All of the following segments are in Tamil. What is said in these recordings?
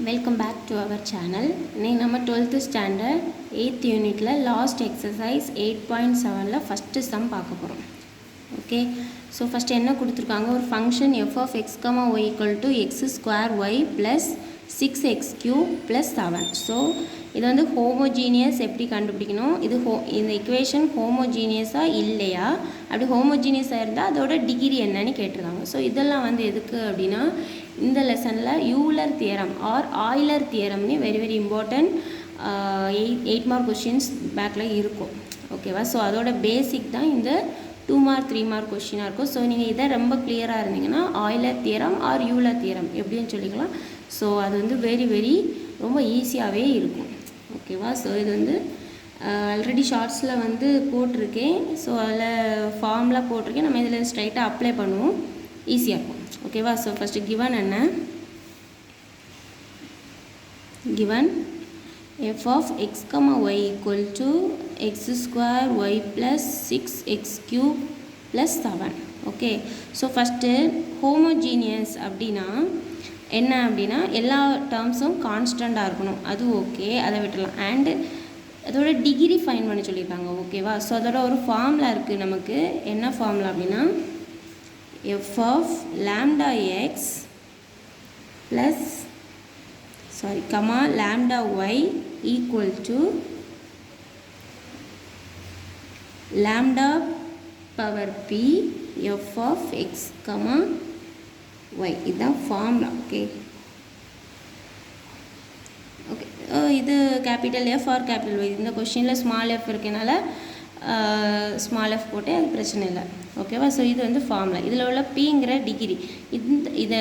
Welcome back to our channel. இன்னைக்கு நம்ம 12th standard 8th unitல last exercise 8.7ல first sum பார்க்க போறோம். Okay, so first என்ன கொடுத்திருக்காங்க, ஒரு function f of x, y equal to x square y plus 6x cube plus 7. so இது வந்து homogeneous எப்படி கண்டுபிடிக்கணும், இது இந்த equation homogeneous-ஆ இல்லையா, அப்படி homogeneous-ஆ இருந்தால் அதோட டிகிரி என்னன்னு கேட்டிருக்காங்க. ஸோ இதெல்லாம் வந்து எதுக்கு அப்படின்னா, இந்த லெசனில் யூலர் தியரம் ஆர் ஆய்லர் தியரம்னு வெரி இம்பார்ட்டன்ட் 8 மார்க் கொஷின்ஸ் பேக்கில் இருக்கும். ஓகேவா, ஸோ அதோட பேசிக் தான் இந்த 2 மார்க் 3 மார்க் கொஷினாக இருக்கும். ஸோ நீங்கள் இதை ரொம்ப கிளியராக இருந்தீங்கன்னா Euler theorem or Euler theorem எப்படின்னு சொல்லிக்கலாம். ஸோ அது வந்து வெரி ரொம்ப ஈஸியாகவே இருக்கும். ஓகேவா, ஸோ இது வந்து ஆல்ரெடி ஷார்ட்ஸில் வந்து போட்டிருக்கேன். ஸோ அதில் ஃபார்ம்லாம் போட்டிருக்கேன். நம்ம இதில் ஸ்ட்ரைட்டாக அப்ளை பண்ணுவோம், ஈஸியாக இருக்கும். ஓகேவா, ஸோ ஃபஸ்ட்டு கிவன் என்ன, given f of x, y equal to x square y plus 6x cube plus 7. Okay, so first homogeneous அப்படின்னா என்ன அப்படின்னா எல்லா டேர்ம்ஸும் கான்ஸ்டண்ட்டாக இருக்கணும், அது ஓகே, அதை விட்டுடலாம். அண்டு அதோட டிகிரி ஃபைன் பண்ண சொல்லியிருக்காங்க. ஓகேவா, ஸோ அதோட ஒரு ஃபார்முலா இருக்குது நமக்கு. என்ன ஃபார்முலா அப்படின்னா f of lambda x plus lambda y equal to lambda power p f of x, y. இதுதான் ஃபார்முலா. ஓகே, இது capital F or capital Y. இந்த கொஷினில் ஸ்மால் எஃப் இருக்கனால ஸ்மால் எஃப் போட்டு அது பிரச்சனை இல்லை. ஓகேவா, ஸோ இது வந்து ஃபார்முலா. இதில் உள்ள பிங்கிற டிகிரி, இதை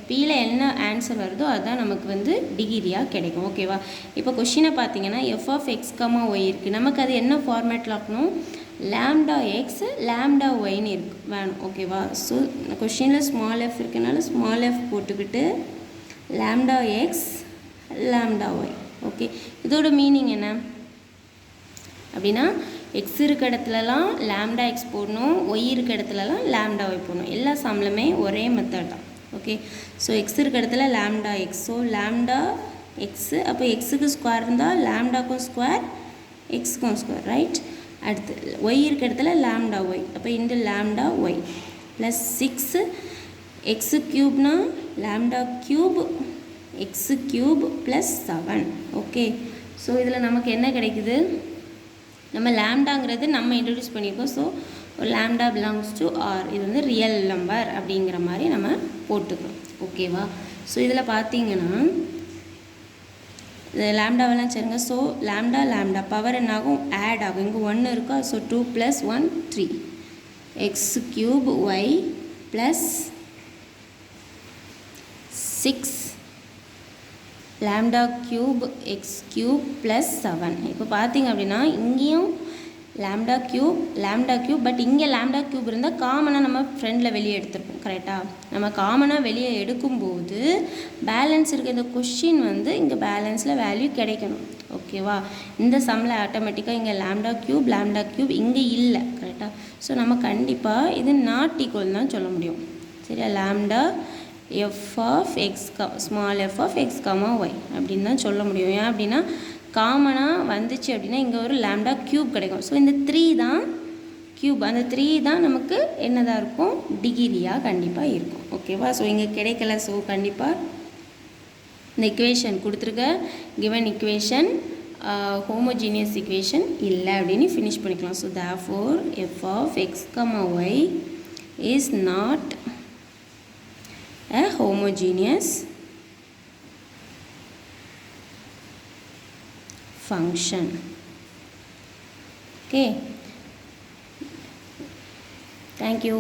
பியில் என்ன ஆன்சர் வருதோ அதுதான் நமக்கு வந்து டிகிரியாக கிடைக்கும். ஓகேவா, இப்போ கொஷினை பார்த்தீங்கன்னா f of x, y இருக்குது. நமக்கு அது என்ன ஃபார்மேட்டில் ஆக்கணும், லாம்டா எக்ஸ் லாம்டா ஒய்னு இருக்கு வேணும். ஓகேவா, ஸோ கொஷினில் ஸ்மால் எஃப் இருக்கனால ஸ்மால் எஃப் போட்டுக்கிட்டு lambda x lambda y. Okay, இதோட மீனிங் என்ன அப்படின்னா, எக்ஸ் இருக்க இடத்துலலாம் லாம்டா எக்ஸ் போடணும், ஒய் இருக்க இடத்துலலாம் லாம்டா ஒய் போடணும். எல்லா சம்லுமே ஒரே மெத்தட் தான். ஓகே, ஸோ எக்ஸ் இருக்க இடத்துல lambda X, so lambda X, அப்போ எக்ஸுக்கு ஸ்கொயர் இருந்தால் லாம்டாக்கும் ஸ்கொயர் எக்ஸுக்கும் ஸ்கொயர், ரைட். அடுத்து ஒய் இருக்க இடத்துல லாம்டா ஒய், அப்போ இந்த லாம்டா ஒய் ப்ளஸ் 6 எக்ஸு க்யூப்னா lambda cube X cube plus 7. Okay, so இதில் நமக்கு என்ன கிடைக்குது, நம்ம லாம்டாங்கிறது நம்ம இன்ட்ரடியூஸ் பண்ணியிருக்கோம். So lambda belongs to R, இது வந்து ரியல் நம்பர் அப்படிங்கிற மாதிரி நம்ம போட்டுக்கிறோம். ஓகேவா, ஸோ இதில் பார்த்தீங்கன்னா லாம்டாவெல்லாம் சரிங்க. ஸோ லாம்டா பவர் என்ன ஆகும், ஆட் ஆகும். இங்கே 1 இருக்கா, so 2 + 1 3 x cube y plus 6 lambda cube x cube plus 7. இப்போ பார்த்தீங்க அப்படின்னா இங்கேயும் லாம்டா க்யூப் பட் இங்கே லாம்டா க்யூப் இருந்தால் காமனாக நம்ம ஃப்ரெண்டில் வெளியே எடுத்துருப்போம். கரெக்டாக, நம்ம காமனாக வெளியே எடுக்கும்போது பேலன்ஸ் இருக்க இந்த கொஷின் வந்து இங்கே பேலன்ஸில் வேல்யூ கிடைக்கணும். ஓகேவா, இந்த சம்மில் ஆட்டோமேட்டிக்காக இங்கே லாம்டா க்யூப் இங்கே இல்லை. கரெக்டாக, ஸோ நம்ம கண்டிப்பாக இது நாட் ஈக்குவல் தான் சொல்ல முடியும். சரியா, lambda f of x, small f of x, y அப்படின்னு தான் சொல்ல முடியும். ஏன் அப்படின்னா காமனாக வந்துச்சு அப்படின்னா இங்கே ஒரு லாம்டா க்யூப் கிடைக்கும். ஸோ இந்த 3 தான் க்யூப், அந்த 3 தான் நமக்கு என்னதாக இருக்கும், டிகிரியாக கண்டிப்பாக இருக்கும். ஓகேவா, ஸோ இங்கே கிடைக்கல. ஸோ கண்டிப்பாக இந்த இக்குவேஷன் கொடுத்துருக்க கிவன் இக்குவேஷன் ஹோமோஜீனியஸ் இக்குவேஷன் இல்லை அப்படின்னு ஃபினிஷ் பண்ணிக்கலாம். So therefore f of x, y is not a homogeneous function. Okay, thank you.